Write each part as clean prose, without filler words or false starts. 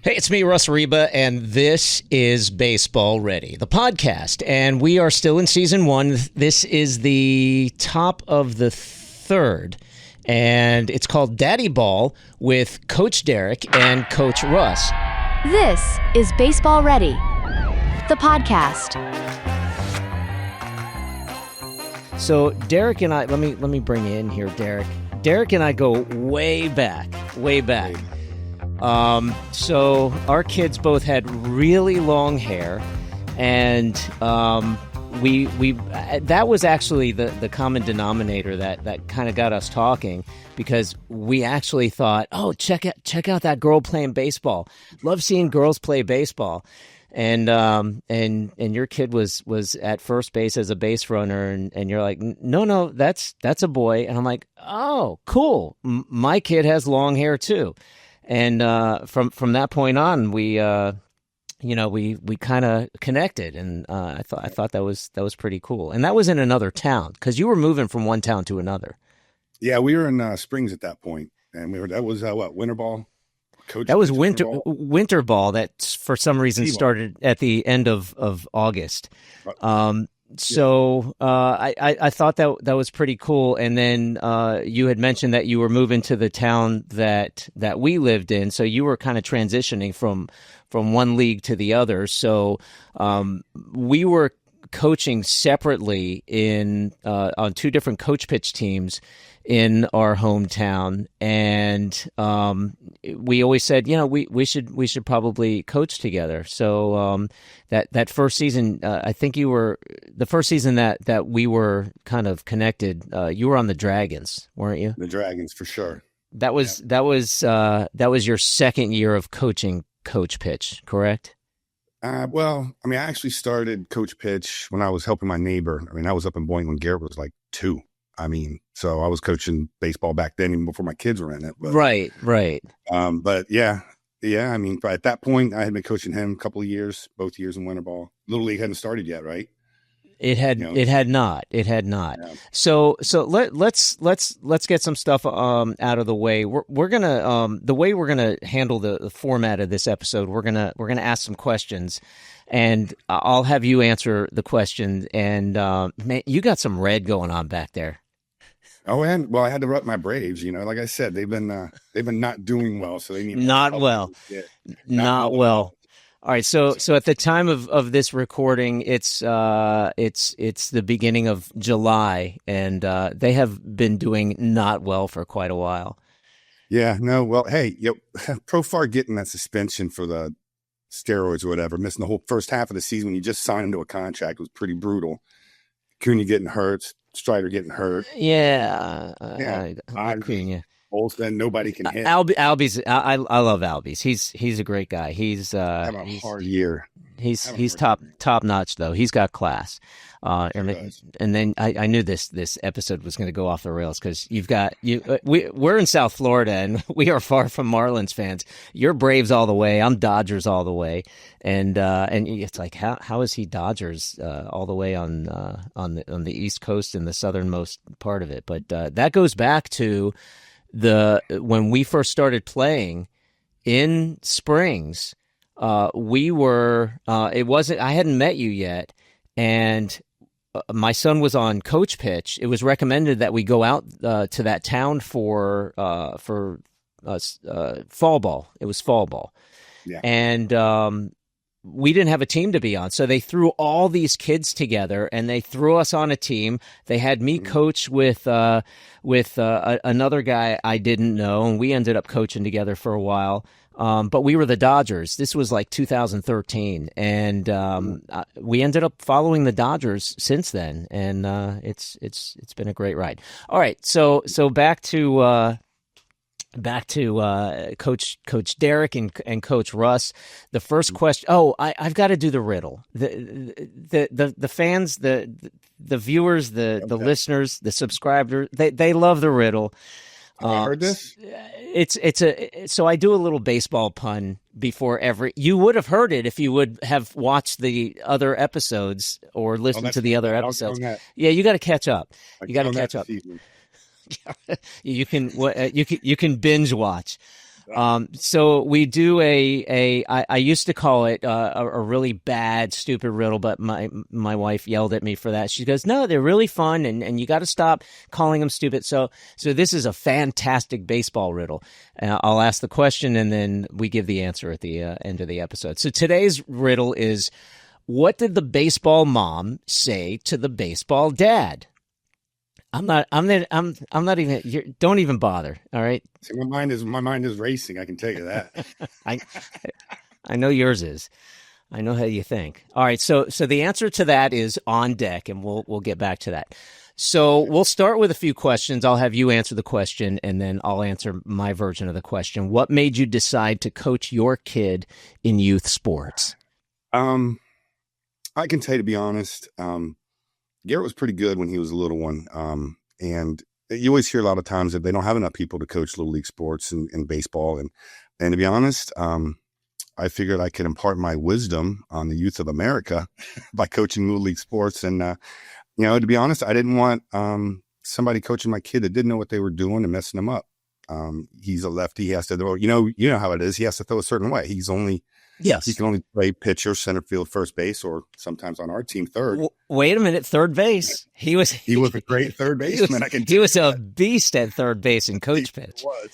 Hey, it's me, Russ Riba, and this is Baseball Ready, the podcast. And we are still in season 1. This is the top of the 3rd, and it's called Daddy Ball with Coach Derik and Coach Russ. This is Baseball Ready, the podcast. So Derik and I, let me bring you in here, Derik. Derik and I go way back. So our kids both had really long hair, and we that was actually the common denominator that kind of got us talking, because we actually thought, oh, check out that girl playing baseball. Love seeing girls play baseball. And your kid was at first base as a base runner, and you're like, no, that's a boy. And I'm like, oh, cool. My kid has long hair too. And from that point on, we kind of connected, and I thought that was pretty cool. And that was in another town, because you were moving from one town to another. Yeah, we were in Springs at that point, and that was winter ball. That was winter ball. That for some reason started at the end of August. So I thought that was pretty cool. And then you had mentioned that you were moving to the town that we lived in, so you were kind of transitioning from one league to the other. So we were coaching separately on 2 different coach pitch teams in our hometown, and we always said, we should probably coach together. So that first season, I think you were the first season that we were kind of connected. You were on the Dragons, weren't you? The Dragons, for sure. That was your second year of coaching coach pitch, correct? Well, I mean, I actually started coach pitch when I was helping my neighbor. I mean, I was up in Boynton when Garrett was like 2. I mean, so I was coaching baseball back then, even before my kids were in it. But, right. But yeah. I mean, at that point, I had been coaching him a couple of years, both years in winter ball. Little League hadn't started yet, right? It had not. Yeah. So let's get some stuff out of the way. We're gonna the way we're gonna handle the format of this episode. We're gonna ask some questions, and I'll have you answer the question. And man, you got some red going on back there. Oh, and well, I had to rep my Braves. Like I said, they've been not doing well, so they need not well. All right, so at the time of this recording, it's the beginning of July, and they have been doing not well for quite a while. Yeah, no, well, hey, Profar getting that suspension for the steroids or whatever, missing the whole first half of the season when you just signed into a contract was pretty brutal. Cunha getting hurt, Strider getting hurt. Yeah, Cunha. Olsen, nobody can hit. Albies, I love Albies. He's a great guy. He's having a hard year. He's top notch though. He's got class. And then I knew this episode was going to go off the rails, because we're in South Florida, and we are far from Marlins fans. You're Braves all the way. I'm Dodgers all the way, and it's like how is he Dodgers all the way on the East Coast in the southernmost part of it? But that goes back to when we first started playing in Springs. We were I hadn't met you yet, and my son was on coach pitch. It was recommended that we go out to that town for fall ball. It was fall ball. Yeah. And we didn't have a team to be on, so they threw all these kids together, and they threw us on a team. They had me coach with another guy I didn't know, and we ended up coaching together for a while. But we were the Dodgers. This was like 2013, and we ended up following the Dodgers since then, and it's been a great ride. All right, so back to Coach Derik and Coach Russ. The first question. Oh, I've got to do the riddle. The fans, the viewers, the listeners, the subscribers, they love the riddle. I heard this. So I do a little baseball pun before every. You would have heard it if you would have watched the other episodes or listened to the other episodes. Yeah, you got to catch up. You can binge watch. So we do I used to call it a really bad, stupid riddle, but my wife yelled at me for that. She goes, "No, they're really fun, and you got to stop calling them stupid." So this is a fantastic baseball riddle. I'll ask the question, and then we give the answer at the end of the episode. So today's riddle is, what did the baseball mom say to the baseball dad? I'm not even. Don't even bother. All right. See, my mind is racing. I can tell you that. I know yours is. I know how you think. All right. So the answer to that is on deck, and we'll get back to that. So we'll start with a few questions. I'll have you answer the question, and then I'll answer my version of the question. What made you decide to coach your kid in youth sports? I can tell you, to be honest, Garrett was pretty good when he was a little one. And you always hear a lot of times that they don't have enough people to coach little league sports and baseball. And to be honest, I figured I could impart my wisdom on the youth of America by coaching little league sports. And, to be honest, I didn't want somebody coaching my kid that didn't know what they were doing and messing them up. He's a lefty. He has to throw, you know how it is. He has to throw a certain way. He can only play pitcher, center field, first base, or sometimes on our team, third. Wait a minute, third base. He was a great third baseman. He was a beast at third base and coach pitch. Was.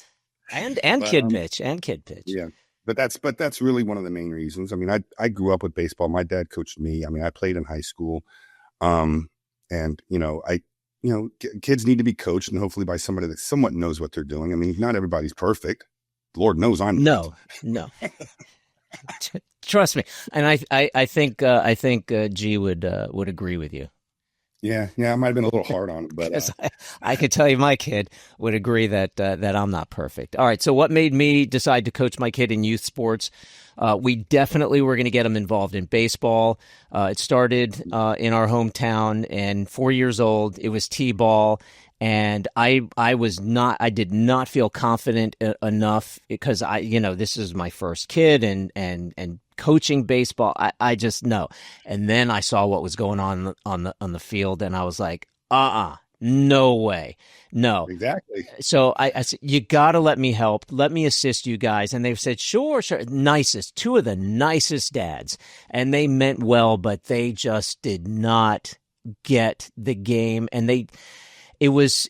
And kid pitch. Yeah. But that's really one of the main reasons. I mean, I grew up with baseball. My dad coached me. I mean, I played in high school. And kids need to be coached, and hopefully by somebody that somewhat knows what they're doing. I mean, not everybody's perfect. Lord knows I'm not. No. Trust me, and I think G would agree with you. Yeah, I might have been a little hard on it, but I could tell you my kid would agree that I'm not perfect. All right, so what made me decide to coach my kid in youth sports? We definitely were going to get him involved in baseball. It started in our hometown, and 4 years old, it was t-ball. And I did not feel confident enough because this is my first kid and coaching baseball. I just know. And then I saw what was going on the field, and I was like, no way. No. Exactly. So I said, you got to let me help. Let me assist you guys. And they've said, sure. Two of the nicest dads. And they meant well, but they just did not get the game. And it was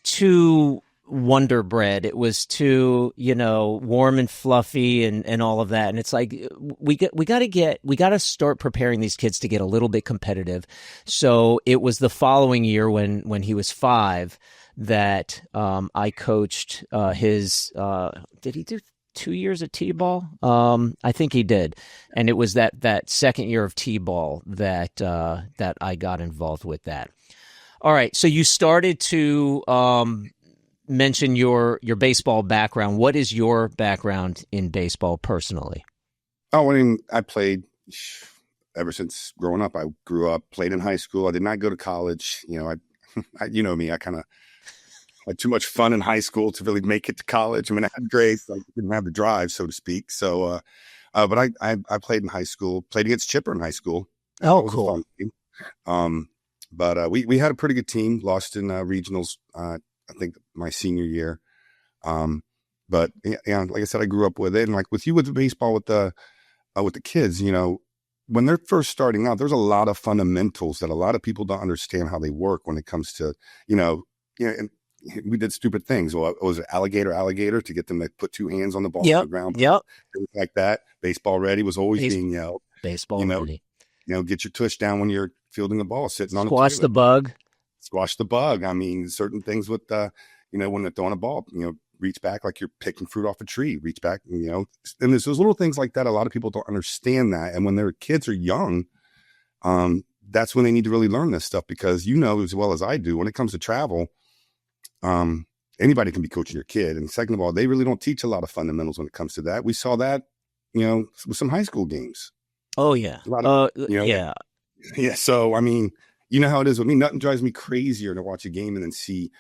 too Wonder Bread. It was too, warm and fluffy and all of that. And it's like, we got to start preparing these kids to get a little bit competitive. So it was the following year when he was 5 that I coached his. Did he do 2 years of t-ball? I think he did. And it was that second year of t-ball that I got involved with that. All right, so you started to mention your baseball background. What is your background in baseball personally? Oh, I mean, I played ever since growing up. I grew up, played in high school. I did not go to college. I you know me, I kind of had too much fun in high school to really make it to college. I mean, I had grades, I didn't have the drive, so to speak. So, but I played in high school, played against Chipper in high school. Oh, cool. But we had a pretty good team, lost in regionals, I think my senior year. But yeah, like I said, I grew up with it. And like with the baseball, with the kids, when they're first starting out, there's a lot of fundamentals that a lot of people don't understand how they work when it comes to, and we did stupid things. Well, it was alligator to get them to put 2 hands on the ball on the ground. Yep. Things like that. Baseball ready was always being yelled. Baseball ready. Get your tush down when you're fielding the ball, sitting on Squash the bug. Squash the bug. I mean, certain things with, when they're throwing a ball, reach back like you're picking fruit off a tree, reach back, and there's those little things like that. A lot of people don't understand that. And when their kids are young, that's when they need to really learn this stuff, because as well as I do, when it comes to travel, anybody can be coaching your kid. And second of all, they really don't teach a lot of fundamentals when it comes to that. We saw that, with some high school games. Oh yeah. Yeah. Yeah. So, I mean, you know how it is with me. Nothing drives me crazier to watch a game and then see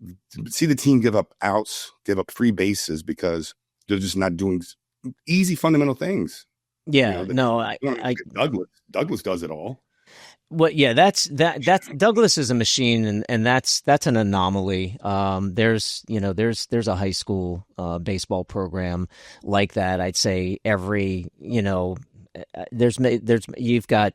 the team give up outs, give up free bases because they're just not doing easy fundamental things. Yeah. Douglas does it all. Well, yeah, that's Douglas is a machine, and that's an anomaly. There's a high school baseball program like that. I'd say every, there's you've got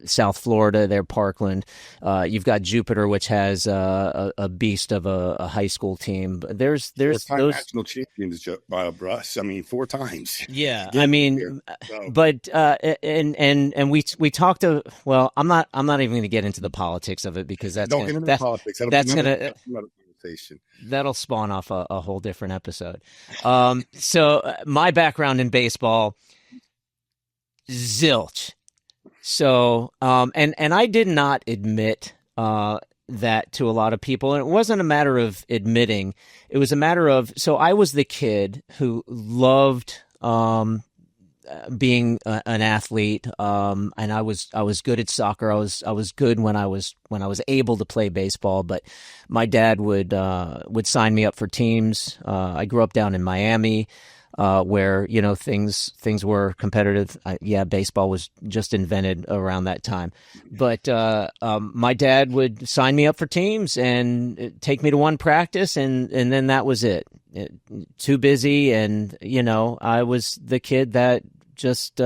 South Florida there, Parkland. You've got Jupiter, which has a beast of a high school team. But there's Four-time those national champions, Russ. I mean, 4 times. Yeah, I Get mean, here. So, but and we talked to. Well, I'm not even going to get into the politics of it because don't get into the politics. that's gonna another conversation. that'll spawn off a whole different episode. So my background in baseball, zilch. So and I did not admit that to a lot of people, and it wasn't a matter of admitting. It was a matter of, so I was the kid who loved being an athlete, and I was good at soccer. I was good when I was able to play baseball. But my dad would sign me up for teams. I grew up down in Miami, where things were competitive. Baseball was just invented around that time. But my dad would sign me up for teams and take me to one practice, and then that was it. Too busy, and I was the kid that just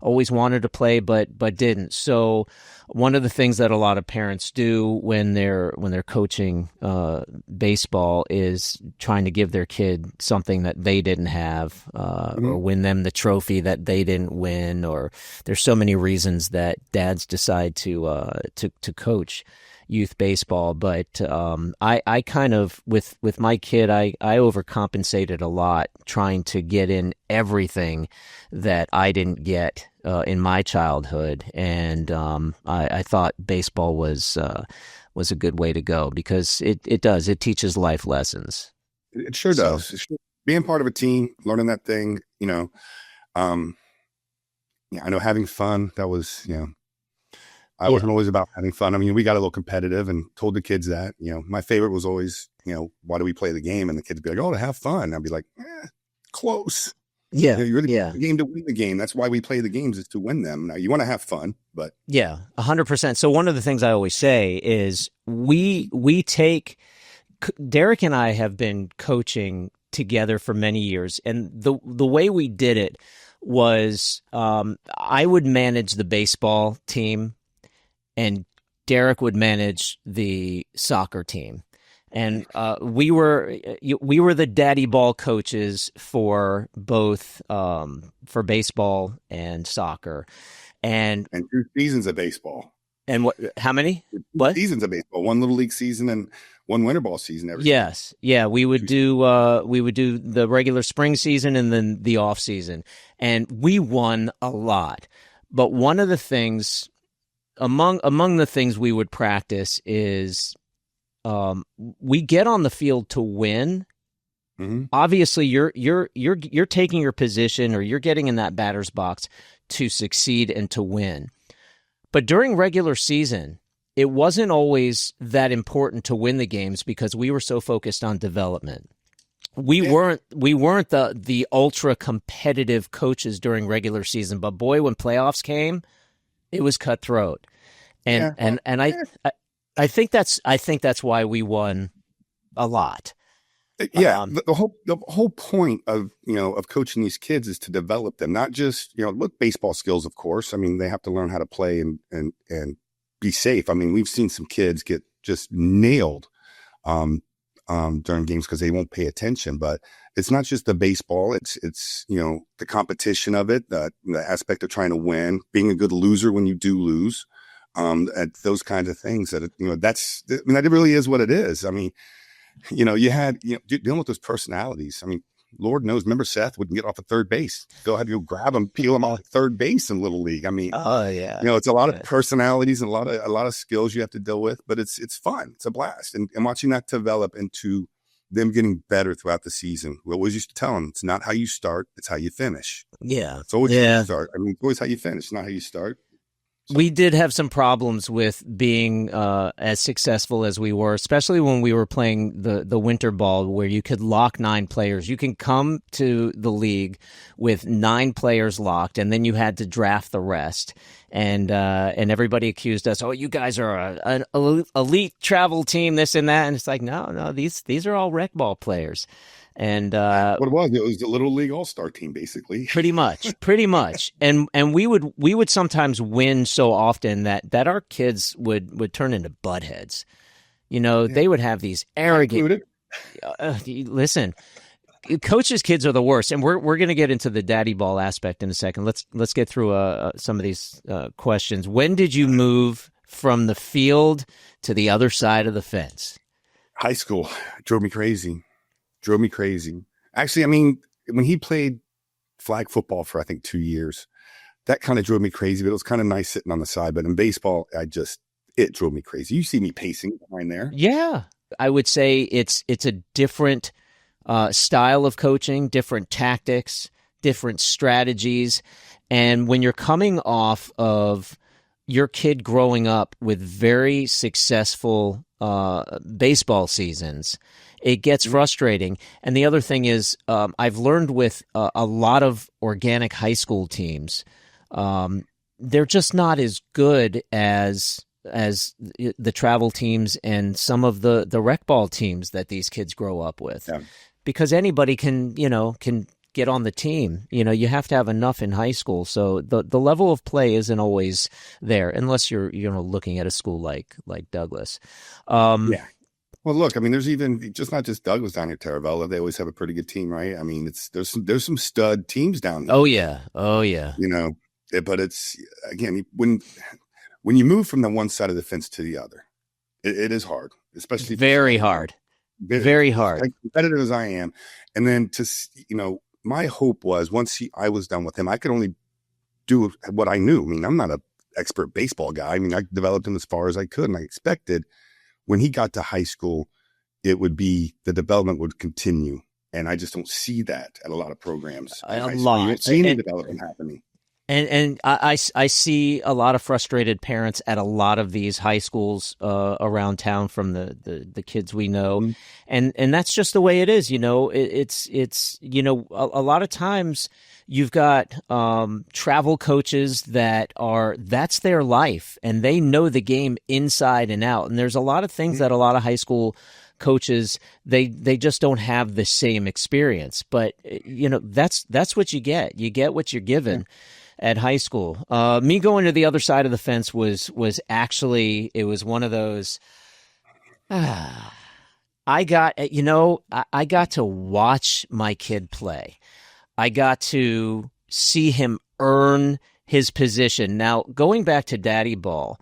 always wanted to play but didn't. So one of the things that a lot of parents do when they're coaching baseball is trying to give their kid something that they didn't have, or win them the trophy that they didn't win. Or there's so many reasons that dads decide to coach youth baseball. But I kind of, with my kid, I overcompensated a lot trying to get in everything that I didn't get in my childhood, and I thought baseball was a good way to go because it teaches life lessons. It sure does. It sure, being part of a team, learning that thing, I know having fun. That was, I wasn't always about having fun. I mean, we got a little competitive and told the kids that, my favorite was always, why do we play the game? And the kids would be like, oh, to have fun. I'd be like, close. Yeah. You really play the game to win the game. That's why we play the games, is to win them. Now, you want to have fun, but. Yeah, 100%. So one of the things I always say is we take, Derik and I have been coaching together for many years. And the way we did it was I would manage the baseball team, and Derik would manage the soccer team. And we were the daddy ball coaches for both, for baseball and soccer, and 2 seasons of baseball. And what? How many? 2 What seasons of baseball? 1 little league season and 1 winter ball season every Yes, season. yeah. We would do the regular spring season and then the off season, and we won a lot. But one of the things among the things we would practice is, we get on the field to win. Mm-hmm. Obviously, you're taking your position, or you're getting in that batter's box to succeed and to win. But during regular season, it wasn't always that important to win the games because we were so focused on development. We weren't the ultra competitive coaches during regular season, but boy, when playoffs came, it was cutthroat. And I think that's why we won a lot. Yeah, the whole point of of coaching these kids is to develop them, not just with baseball skills. Of course, I mean they have to learn how to play and be safe. I mean, we've seen some kids get just nailed during games because they won't pay attention. But it's not just the baseball; it's the competition of it, the aspect of trying to win, being a good loser when you do lose, at those kinds of things. That that really is what it is. I mean. You had, dealing with those personalities. I mean, Lord knows, remember Seth wouldn't get off at third base. Go have you grab him, peel him off third base in Little League. I mean, oh yeah, it's a lot of personalities and a lot of skills you have to deal with, but it's fun. It's a blast. And watching that develop into them getting better throughout the season. We always used to tell them, it's not how you start, it's how you finish. Yeah. It's always how you start. I mean, it's always how you finish, not how you start. We did have some problems with being as successful as we were, especially when we were playing the winter ball, where you could lock 9 players. You can come to the league with 9 players locked, and then you had to draft the rest. And everybody accused us, oh, you guys are an elite travel team, this and that. And it's like, no, these are all rec ball players. And what it was a little league all-star team, basically. pretty much. And we would sometimes win so often that our kids would turn into buttheads. They would have these arrogant. Listen, coaches' kids are the worst, and we're going to get into the daddy ball aspect in a second. Let's get through some of these questions. When did you move from the field to the other side of the fence? High school drove me crazy. Actually, I mean, when he played flag football for, I think, 2 years, that kind of drove me crazy, but it was kind of nice sitting on the side. But in baseball, it drove me crazy. You see me pacing behind there. Yeah. I would say it's a different style of coaching, different tactics, different strategies. And when you're coming off of your kid growing up with very successful baseball seasons, it gets frustrating. And the other thing is, I've learned with a lot of organic high school teams, they're just not as good as the travel teams and some of the rec ball teams that these kids grow up with. Yeah. Because anybody can get on the team. You have to have enough in high school. So the level of play isn't always there unless you're looking at a school like Douglas. Yeah. Well, look, I mean, there's even not just Douglas down here, Taravella. They always have a pretty good team, right? I mean, there's some stud teams down there. Oh yeah. But it's, again, when you move from the one side of the fence to the other, it is hard, especially very hard. Very hard. Like competitive as I am, and then my hope was once I was done with him, I could only do what I knew. I mean, I'm not an expert baseball guy. I mean, I developed him as far as I could, and I expected when he got to high school, the development would continue. And I just don't see that at a lot lot. You don't see any development happening. And I see a lot of frustrated parents at a lot of these high schools around town from the kids we know. Mm-hmm. And that's just the way it is. It's a lot of times you've got travel coaches that's their life and they know the game inside and out. And there's a lot of things that a lot of high school coaches, they just don't have the same experience. But, that's what you get. You get what you're given. Yeah. At high school. Me going to the other side of the fence was actually, it was one of those, I got to watch my kid play. I got to see him earn his position. Now, going back to Daddy Ball,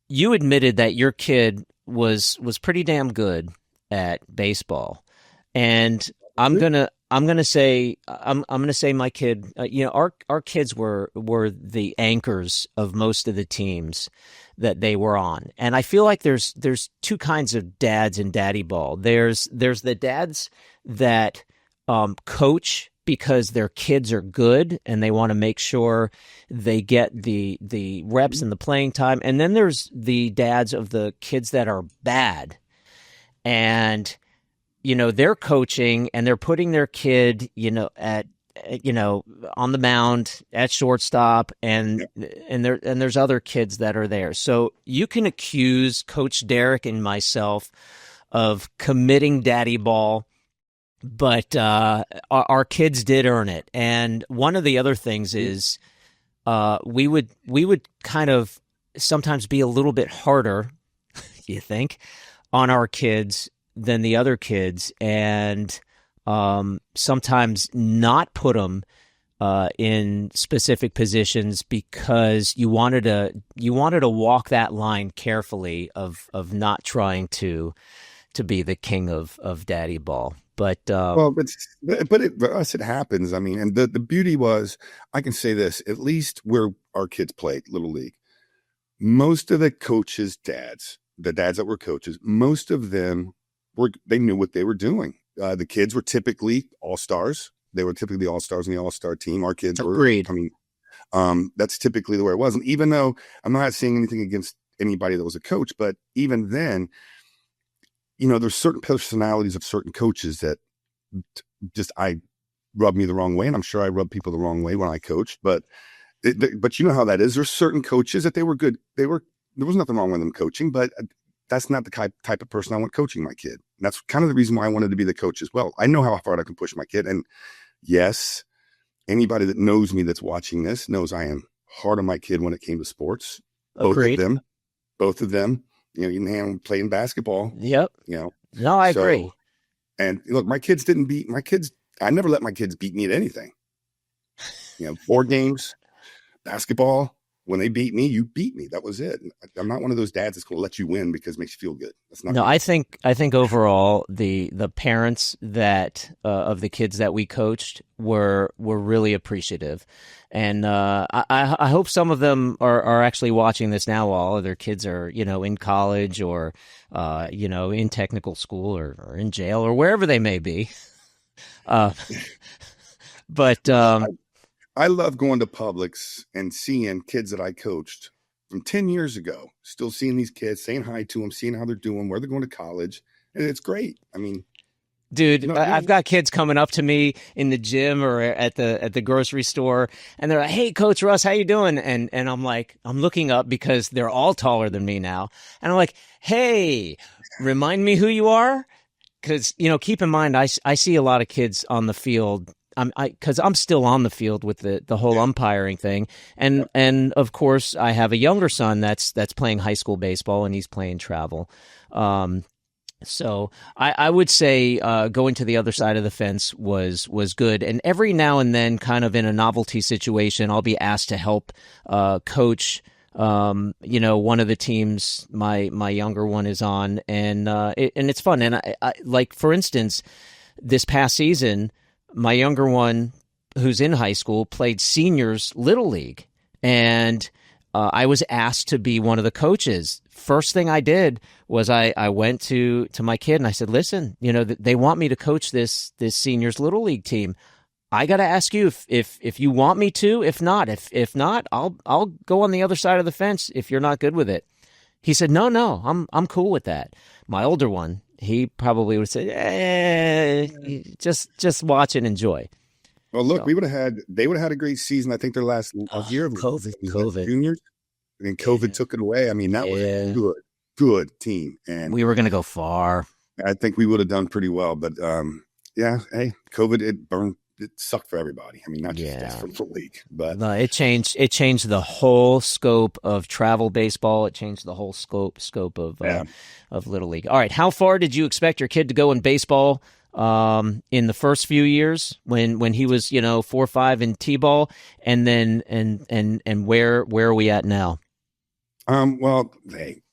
you admitted that your kid was pretty damn good at baseball. And I'm gonna say my kid. Our kids were the anchors of most of the teams that they were on, and I feel like there's 2 kinds of dads in Daddy Ball. There's the dads that coach because their kids are good and they want to make sure they get the reps and the playing time, and then there's the dads of the kids that are bad, and they're coaching and they're putting their kid, at on the mound at shortstop, and there's other kids that are there. So you can accuse Coach Derik and myself of committing Daddy Ball, but our kids did earn it. And one of the other things is we would kind of sometimes be a little bit harder, you think, on our kids than the other kids, and sometimes not put them in specific positions because you wanted to walk that line carefully of not trying to be the king of Daddy Ball. But for us it happens. I mean, and the beauty was, I can say this, at least where our kids played Little League, most of the coaches' dads, the dads that were coaches, most of them they knew what they were doing. The kids were typically all-stars. They were typically the all-stars in the all-star team. Our kids were, agreed. I mean, That's typically the way it was. And even though I'm not saying anything against anybody that was a coach, but even then, there's certain personalities of certain coaches that I rub me the wrong way. And I'm sure I rub people the wrong way when I coach, but you know how that is. There's certain coaches that they were good. There was nothing wrong with them coaching, but that's not the type of person I want coaching my kid. And that's kind of the reason why I wanted to be the coach as well. I know how far I can push my kid. And yes, anybody that knows me that's watching this knows I am hard on my kid when it came to sports. Agreed. Both of them, you can handle playing basketball. Yep. No, I agree. And look, my kids. I never let my kids beat me at anything. Board games, basketball. When they beat me, you beat me. That was it. I'm not one of those dads that's going to let you win because it makes you feel good. That's not. No, I think overall the parents that of the kids that we coached were really appreciative, and I hope some of them are actually watching this now while all of their kids are in college or in technical school or in jail or wherever they may be. But I love going to Publix and seeing kids that I coached from 10 years ago, still seeing these kids, saying hi to them, seeing how they're doing, where they're going to college. And it's great. I mean, dude, I've got kids coming up to me in the gym or at the grocery store, and they're like, "Hey, Coach Russ, how you doing?" And I'm like, I'm looking up because they're all taller than me now. And I'm like, "Hey, remind me who you are?" Because, keep in mind, I see a lot of kids on the field. Because I'm still on the field with the whole umpiring thing, and of course I have a younger son that's playing high school baseball and he's playing travel. So I would say going to the other side of the fence was good. And every now and then, kind of in a novelty situation, I'll be asked to help coach. One of the teams my younger one is on, and it's fun. And I like, for instance, this past season, my younger one, who's in high school, played seniors Little League, and I was asked to be one of the coaches. First thing I did was I went to my kid and I said, "Listen, they want me to coach this seniors Little League team. I got to ask you if you want me to. If not, I'll go on the other side of the fence if you're not good with it." He said, "No, I'm cool with that." My older one, he probably would say, just watch and enjoy. Well, look, they would have had a great season. I think their last year of COVID juniors, and COVID took it away. I mean, that was a good team, and we were going to go far. I think we would have done pretty well, but hey, COVID, it sucked for everybody. I mean, not just for the league, but no, it changed the whole scope of travel baseball. It changed the whole scope of Little League. All right, how far did you expect your kid to go in baseball in the first few years when he was 4 or 5 in T-ball, and then and where are we at now? Well,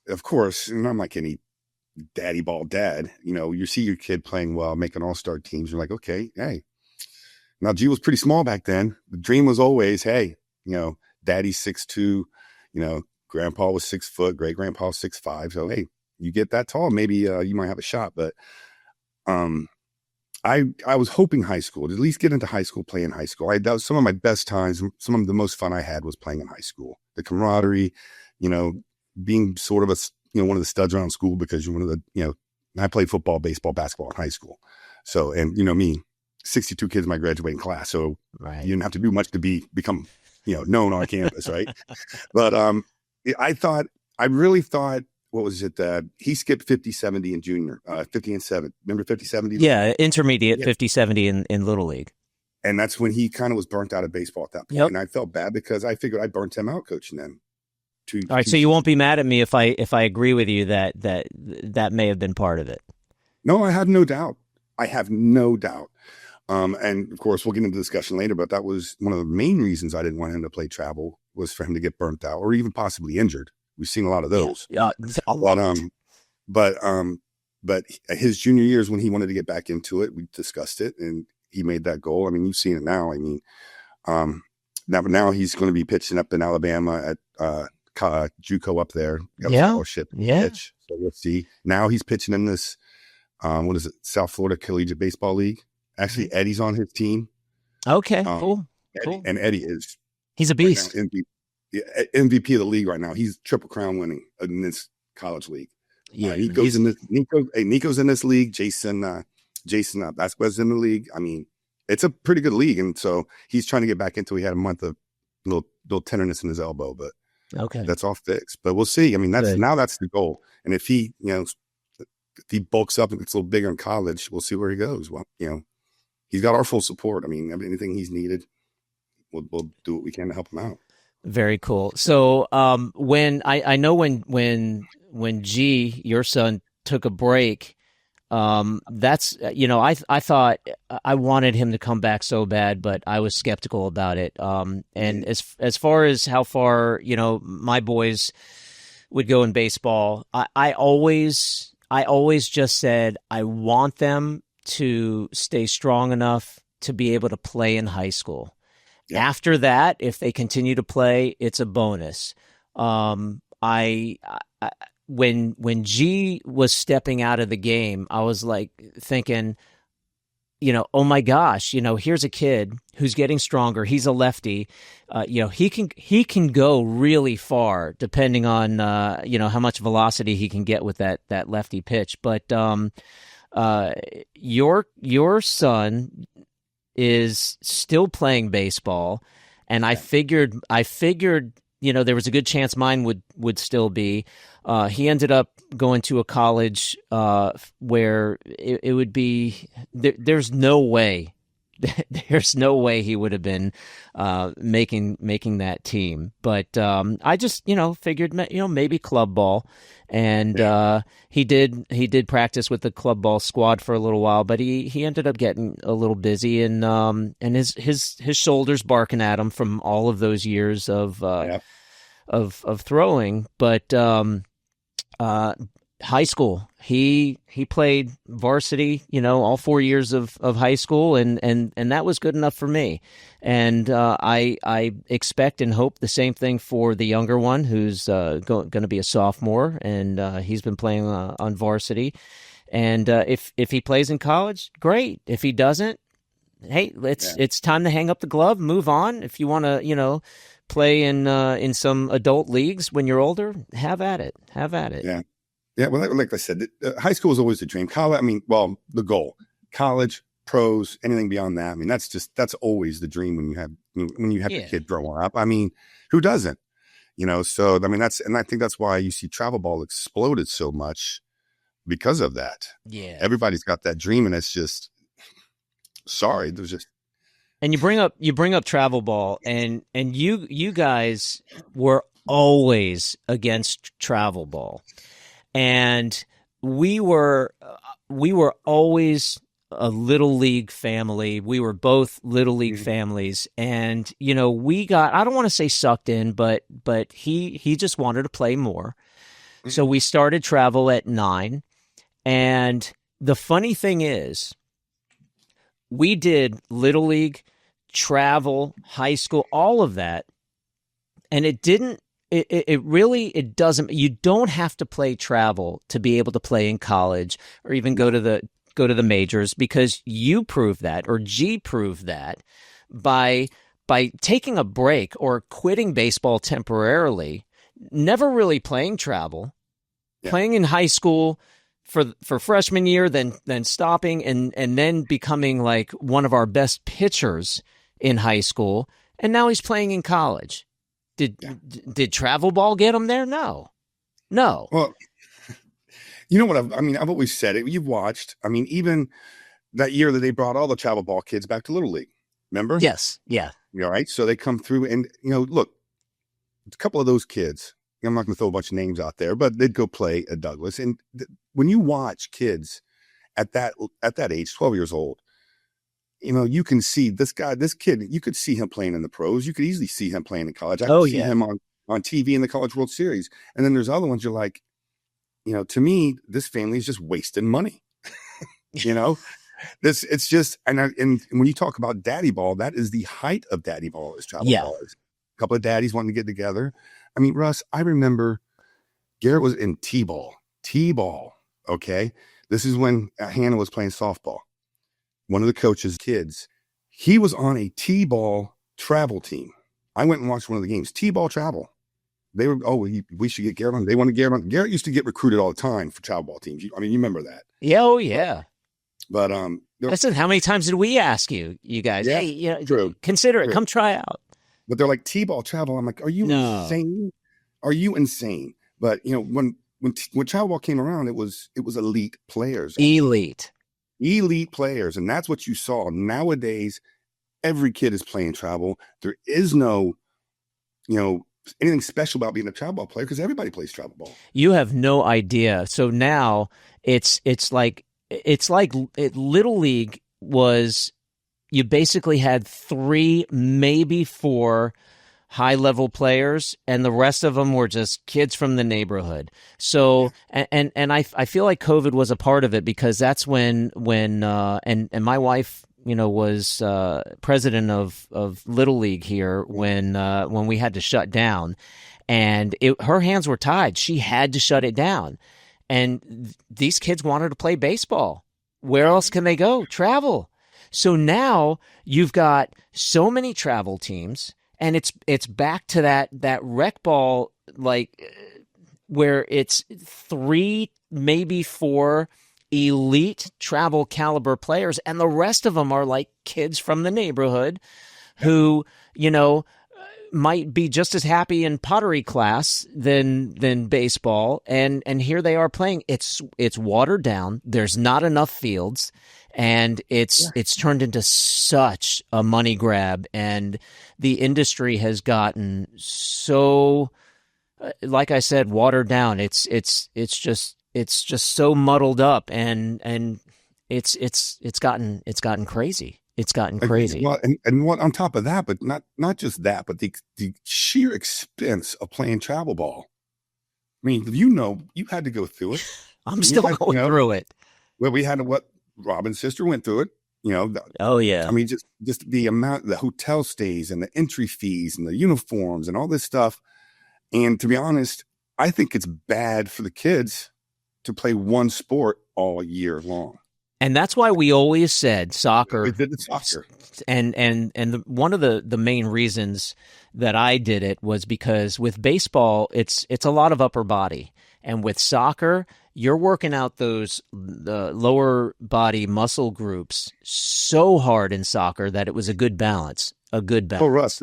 of course, and I'm like any daddy ball dad. You see your kid playing well, making all-star teams. You're like, okay, hey. Now, G was pretty small back then. The dream was always, hey, daddy's 6'2", grandpa was 6 foot, great grandpa was 6'5". So, hey, you get that tall, maybe you might have a shot. But I was hoping high school, to at least get into high school, play in high school. That was some of my best times. Some of the most fun I had was playing in high school. The camaraderie, being sort of one of the studs around school because you're one of the, I played football, baseball, basketball in high school. So, and me, 62 kids in my graduating class. So you didn't have to do much to become, known on campus. Right. But I really thought, what was it? He skipped 50-70 in junior, 50 and 7. Remember 50-70? Yeah. Intermediate 50-70 in Little League. And that's when he kind of was burnt out of baseball at that point. Yep. And I felt bad because I figured I burnt him out coaching them. All right. So you won't be mad at me if I agree with you that may have been part of it. No, I have no doubt. And of course, we'll get into the discussion later, but that was one of the main reasons I didn't want him to play travel, was for him to get burnt out or even possibly injured. We've seen a lot of those. Yeah, a lot. But his junior years, when he wanted to get back into it, we discussed it and he made that goal. I mean, you've seen it now. I mean, now he's going to be pitching up in Alabama at JUCO up there. Scholarship pitch. So we'll see. Now he's pitching in this, South Florida Collegiate Baseball League. Actually, Eddie's on his team. Okay, cool. Cool. And Eddie is He's a right now. beast. MVP of the league right now. He's Triple Crown winning in this college league. Yeah, Nico's in this league. Jason Vasquez in the league. I mean, it's a pretty good league, and so he's trying to get back into. He had a month of little tenderness in his elbow, but okay, that's all fixed. But we'll see. I mean, that's the goal. And if he, if he bulks up and gets a little bigger in college, we'll see where he goes. Well, he's got our full support. I mean, anything he's needed, we'll do what we can to help him out. Very cool. So when I know when G, your son, took a break, that's I thought I wanted him to come back so bad, but I was skeptical about it. And as far as how far my boys would go in baseball, I always just said I want them to stay strong enough to be able to play in high school. Yeah. After that, if they continue to play, it's a bonus. When G was stepping out of the game, I was like thinking, oh my gosh, here's a kid who's getting stronger. He's a lefty. He can go really far depending on how much velocity he can get with that lefty pitch. But your son is still playing baseball, and I figured there was a good chance mine would still be. He ended up going to a college where it would be there's no way he would have been making that team. But I just figured maybe club ball, and he did practice with the club ball squad for a little while, but he ended up getting a little busy, and his shoulders barking at him from all of those years of throwing. But high school, he played varsity, all 4 years of high school, and that was good enough for me. And I expect and hope the same thing for the younger one, who's going to be a sophomore, and he's been playing on varsity. And if he plays in college, great. If he doesn't, hey, it's time to hang up the glove, move on. If you want to, play in some adult leagues when you're older, have at it. Yeah. Yeah, well, like I said, high school is always the dream. College, the goal. College, pros, anything beyond that. I mean, that's always the dream when you have the kid growing up. I mean, who doesn't? So I mean, I think that's why you see travel ball exploded so much because of that. Yeah, everybody's got that dream, and it's just there's just. And you bring up travel ball, and you guys were always against travel ball. And we were always a little league family. We were both little league families, and we got, I don't want to say sucked in, but he just wanted to play more. So we started travel at 9, and the funny thing is, we did little league, travel, high school, all of that, and it didn't. It doesn't. You don't have to play travel to be able to play in college or even go to the majors, because you proved that, or G proved that by taking a break or quitting baseball temporarily, never really playing travel, playing in high school for freshman year, then stopping and then becoming like one of our best pitchers in high school, and now he's playing in college. Did travel ball get him there? No. Well, you know what? I've always said it. You've watched. I mean, even that year that they brought all the travel ball kids back to Little League. Remember? Yes. Yeah. All right. So they come through, and look, a couple of those kids. I'm not going to throw a bunch of names out there, but they'd go play at Douglas. And when you watch kids at that age, 12 years old, you can see this kid, you could see him playing in the pros. You could easily see him playing in college. I could see him on TV in the College World Series. And then there's other ones you're like, to me, this family is just wasting money. It's just, and when you talk about daddy ball, that is the height of daddy ball is travel ball. A couple of daddies wanting to get together. I mean, Russ, I remember Garrett was in T-ball. Okay. This is when Hannah was playing softball. One of the coach's kids, he was on a T-ball travel team. I went and watched one of the games. T-ball travel. They were, we should get Garrett on. They want to Garrett on. Garrett used to get recruited all the time for travel ball teams. You remember that? Yeah, oh yeah. But listen, how many times did we ask you guys? Yeah, hey, true. Consider it. True. Come try out. But they're like T-ball travel. I'm like, are you insane? Are you insane? But when travel ball came around, it was elite players. Elite players, and that's what you saw. Nowadays, every kid is playing travel. There is no, anything special about being a travel ball player because everybody plays travel ball. You have no idea. So now it's like Little League was, you basically had 3, maybe 4 high-level players, and the rest of them were just kids from the neighborhood. So, and I feel like COVID was a part of it because that's when and my wife, was president of Little League here when we had to shut down, and her hands were tied. She had to shut it down, and these kids wanted to play baseball. Where else can they go? Travel. So now you've got so many travel teams. And it's back to that rec ball, like where it's 3, maybe 4 elite travel caliber players, and the rest of them are like kids from the neighborhood who, might be just as happy in pottery class than baseball, and here they are playing. It's watered down. There's not enough fields. And it's turned into such a money grab, and the industry has gotten so, like I said, watered down. It's just so muddled up, and it's gotten crazy. It's gotten crazy. Well, and what on top of that, but not just that, but the sheer expense of playing travel ball. I mean, you had to go through it. I'm still going through it. Well, we had what Robin's sister went through it. Oh yeah. I mean, just the amount, the hotel stays and the entry fees and the uniforms and all this stuff. And to be honest, I think it's bad for the kids to play one sport all year long. And that's why we always said soccer. We did the soccer. And one of the main reasons that I did it was because with baseball, it's a lot of upper body. And with soccer, you're working out the lower body muscle groups so hard in soccer that it was a good balance. Oh, Russ,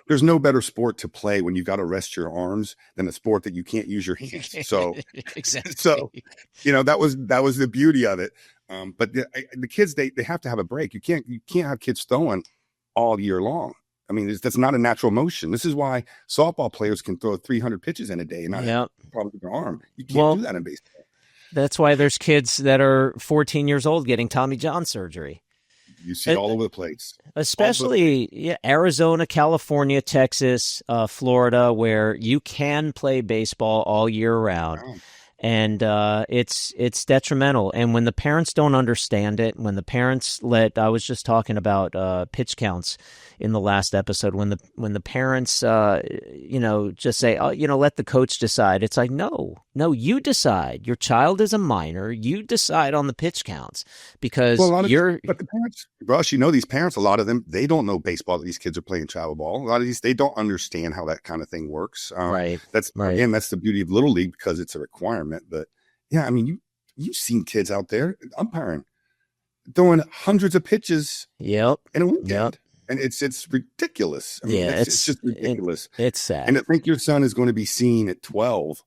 there's no better sport to play when you've got to rest your arms than a sport that you can't use your hands. So, exactly. So, that was the beauty of it. But the kids, they have to have a break. You can't have kids throwing all year long. I mean, that's not a natural motion. This is why softball players can throw 300 pitches in a day and not have a problem with their arm. You can't do that in baseball. That's why there's kids that are 14 years old getting Tommy John surgery. You see it all over the place. Especially Arizona, California, Texas, Florida, where you can play baseball all year round. Wow. And it's detrimental. And when the parents don't understand it, when the parents I was just talking about pitch counts in the last episode, when the parents just say, let the coach decide. It's like, no, you decide. Your child is a minor. You decide on the pitch counts because but the parents, Russ, these parents, a lot of them, they don't know baseball that these kids are playing travel ball. A lot of these, they don't understand how that kind of thing works. Right. Again, that's the beauty of Little League because it's a requirement. But yeah, I mean, you've seen kids out there umpiring, throwing hundreds of pitches. Yep. In a weekend. Yep. And it's ridiculous. I mean, it's just ridiculous. It's sad. And to think your son is going to be seen at 12.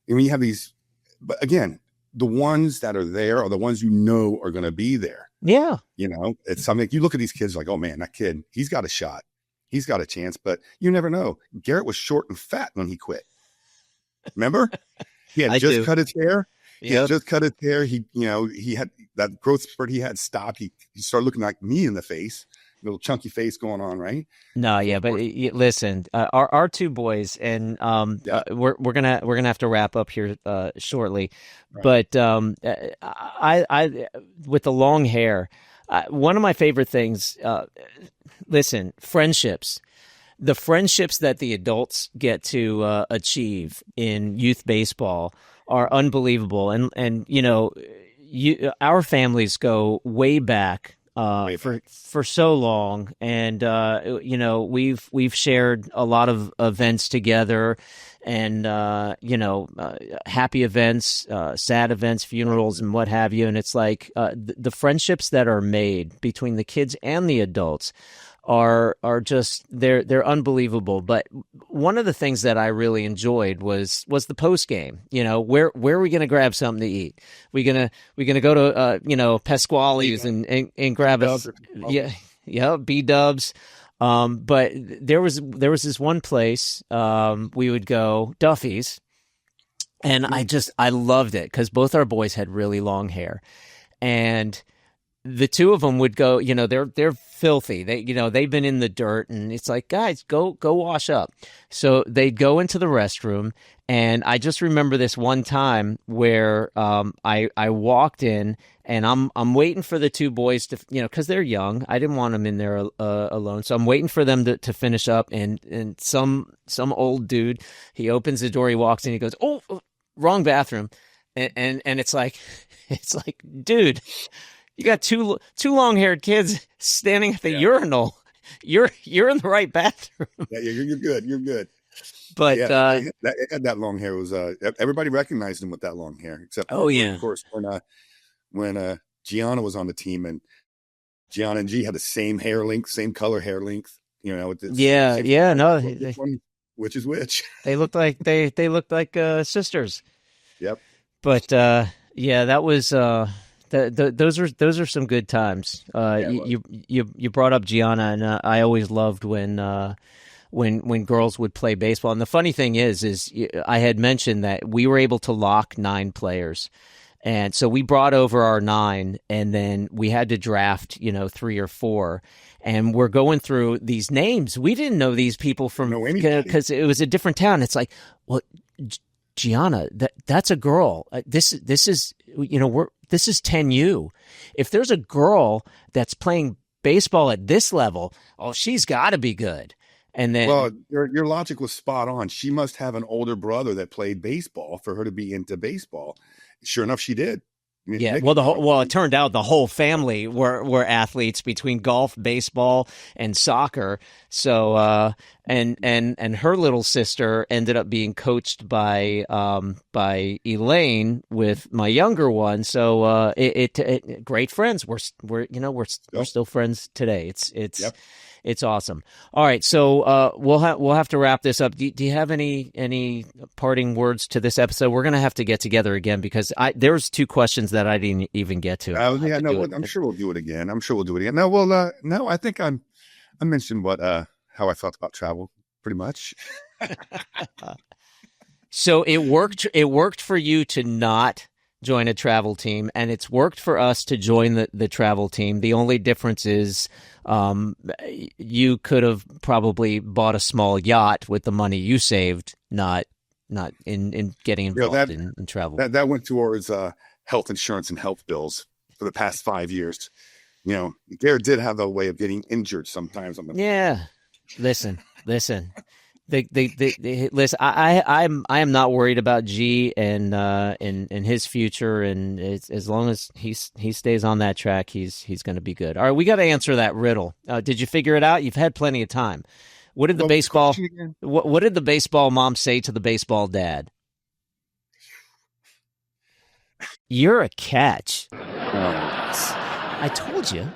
I mean, you have these, but again, the ones that are there are the ones are going to be there. Yeah. It's something you look at these kids like, oh man, that kid, he's got a shot. He's got a chance, but you never know. Garrett was short and fat when he quit. Remember? He had just cut his hair. He had just cut his hair. He had that growth spurt he had stopped. He started looking like me in the face. Little chunky face going on, right? No, yeah, but listen, our two boys, and we're gonna have to wrap up here shortly. Right. But I with the long hair, one of my favorite things. Listen, friendships. The friendships that the adults get to achieve in youth baseball are unbelievable, and our families go way back. for so long, and we've shared a lot of events together, and happy events, sad events, funerals, and what have you. And it's like the friendships that are made between the kids and the adults are just they're unbelievable. But one of the things that I really enjoyed was the post game. Where are we going to grab something to eat? We gonna go to Pasquale's and grab us B-dubs. But there was this one place we would go, Duffy's, and I loved it because both our boys had really long hair, and the two of them would go, they're filthy. They've been in the dirt, and it's like, guys, go wash up. So they'd go into the restroom, and I just remember this one time where I walked in, and I'm waiting for the two boys to, because they're young. I didn't want them in there alone, so I'm waiting for them to finish up. And some old dude, he opens the door, he walks in, he goes, "Oh, wrong bathroom," and it's like, dude. You got two long-haired kids standing at the urinal. You're in the right bathroom. Yeah, you're good. You're good. But that long hair was everybody recognized him with that long hair, except of course when Gianna was on the team, and Gianna and G had the same hair length, same color hair length. Which is which. They looked like they looked like sisters. Yep. But that was. Those are some good times. You brought up Gianna, and I always loved when girls would play baseball. And the funny thing is I had mentioned that we were able to lock 9 players, and so we brought over our 9, and then we had to draft 3 or 4, and we're going through these names. We didn't know these people from because it was a different town. It's like, well, Gianna, that's a girl. This is this is 10U. If there's a girl that's playing baseball at this level, she's got to be good. And then, well, your logic was spot on. She must have an older brother that played baseball for her to be into baseball. Sure enough, she did. Yeah, it turned out the whole family were athletes between golf, baseball, and soccer. So, and her little sister ended up being coached by Elaine with my younger one. So, great friends. We're still friends today. It's awesome. All right, so we'll have to wrap this up. Do you have any parting words to this episode? We're gonna have to get together again because there's 2 questions that I didn't even get to. I'm sure we'll do it again. No, I think I mentioned how I felt about travel pretty much. So it worked. It worked for you to not join a travel team, and it's worked for us to join the travel team. The only difference is you could have probably bought a small yacht with the money you saved, not in getting involved in travel. That went towards health insurance and health bills for the past 5 years. Garrett did have a way of getting injured sometimes. Listen. Listen, I am not worried about G and his future, and as long as he stays on that track, he's going to be good. All right, we got to answer that riddle. Did you figure it out? You've had plenty of time. What did the baseball mom say to the baseball dad? You're a catch. I told you.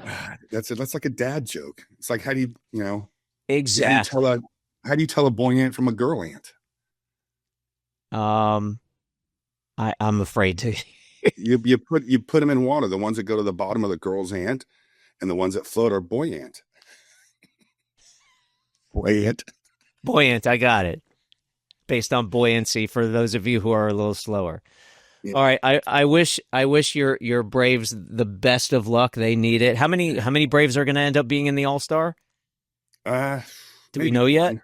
That's like a dad joke. It's like, how do you exactly. How do you tell a boy ant from a girl ant? I'm afraid to. you put them in water. The ones that go to the bottom are the girl's ant, and the ones that float are boy ant. Boy ant. Boy ant. I got it. Based on buoyancy for those of you who are a little slower. Yeah. All right. I wish your Braves the best of luck. They need it. How many Braves are going to end up being in the All-Star? Do we know yet?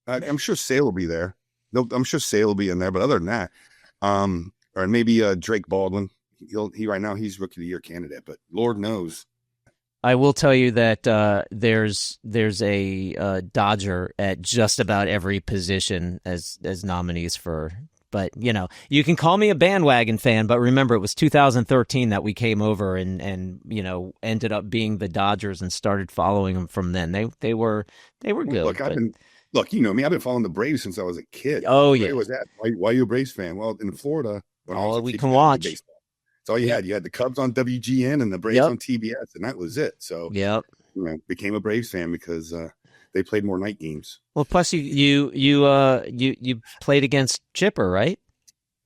I'm sure Sale will be there. I'm sure Sale will be in there, but other than that, or maybe Drake Baldwin. He right now he's Rookie of the Year candidate, but Lord knows. I will tell you that there's a Dodger at just about every position as nominees for But, you can call me a bandwagon fan, but remember, it was 2013 that we came over and ended up being the Dodgers and started following them from then. They were good. Look, you know me. I've been following the Braves since I was a kid. Oh, yeah. Where was that? Why are you a Braves fan? Well, in Florida, all we can watch. That's all you had. You had the Cubs on WGN and the Braves on TBS, and that was it. So, became a Braves fan because they played more night games. Well, plus you played against Chipper, right?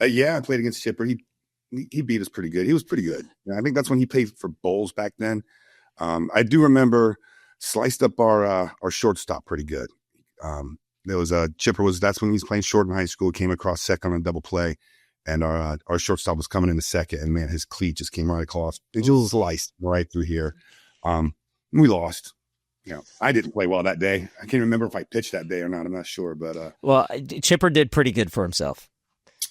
Yeah, I played against Chipper. He beat us pretty good. He was pretty good. I think that's when he played for Bulls back then. I do remember sliced up our shortstop pretty good. There was Chipper that's when he was playing short in high school, came across second on a double play, and our shortstop was coming in the second, and man, his cleat just came right across. It just sliced right through here. We lost. I didn't play well that day. I can't remember if I pitched that day or not. I'm not sure, but well, Chipper did pretty good for himself.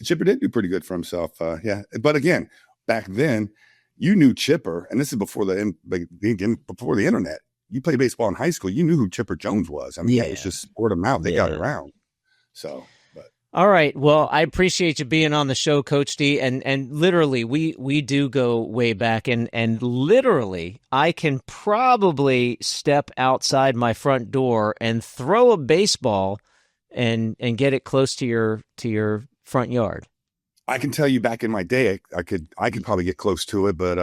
Chipper did do pretty good for himself. But again, back then, you knew Chipper, and this is before before the internet. You played baseball in high school, you knew who Chipper Jones was. I mean, it was just word of mouth. They got around. So, all right. Well, I appreciate you being on the show, Coach D. And literally, we do go way back. And literally, I can probably step outside my front door and throw a baseball and get it close to your front yard. I can tell you, back in my day, I could probably get close to it, but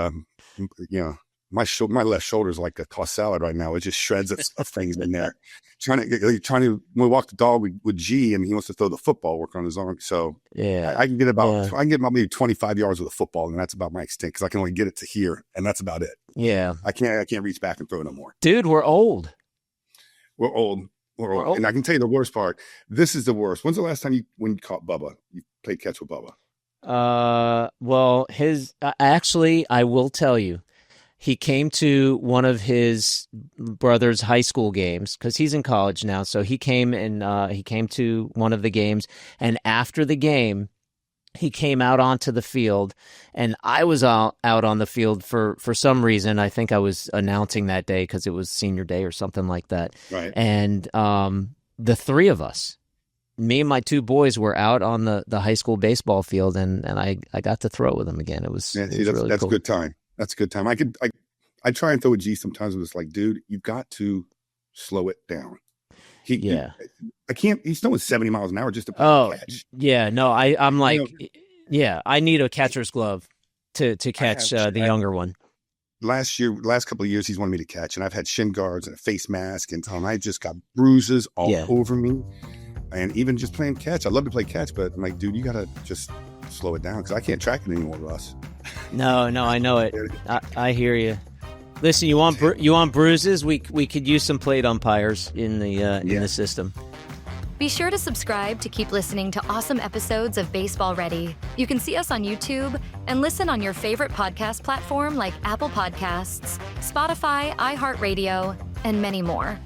my left shoulder is like a tossed salad right now. It just shreds of things in there. Trying to when we walk the dog with G, and he wants to throw the football, work on his arm. So I can get about maybe 25 yards with a football, and that's about my extent because I can only get it to here, and that's about it. Yeah, I can't reach back and throw no more. Dude, we're old. We're old. And I can tell you the worst part. This is the worst. When's the last time when you caught Bubba? You played catch with Bubba? Well, actually, I will tell you. He came to one of his brother's high school games because he's in college now. So he came to one of the games, and after the game, he came out onto the field, and I was out on the field for some reason. I think I was announcing that day because it was senior day or something like that. Right. And the three of us, me and my two boys, were out on the high school baseball field, and I got to throw with him again. It was really that's cool. A good time. That's a good time. I try and throw a G sometimes, but it's like, dude, you've got to slow it down. I can't. He's throwing 70 miles an hour just to catch. Yeah, no, I'm like, I need a catcher's glove to catch the younger one. Last couple of years, he's wanted me to catch, and I've had shin guards and a face mask, and I just got bruises all over me. And even just playing catch, I love to play catch, but I'm like, dude, you got to just slow it down because I can't track it anymore, Russ. No, I know it. I hear you. Listen, you want bruises? We could use some plate umpires in the system. Be sure to subscribe to keep listening to awesome episodes of Baseball Ready. You can see us on YouTube and listen on your favorite podcast platform like Apple Podcasts, Spotify, iHeartRadio, and many more.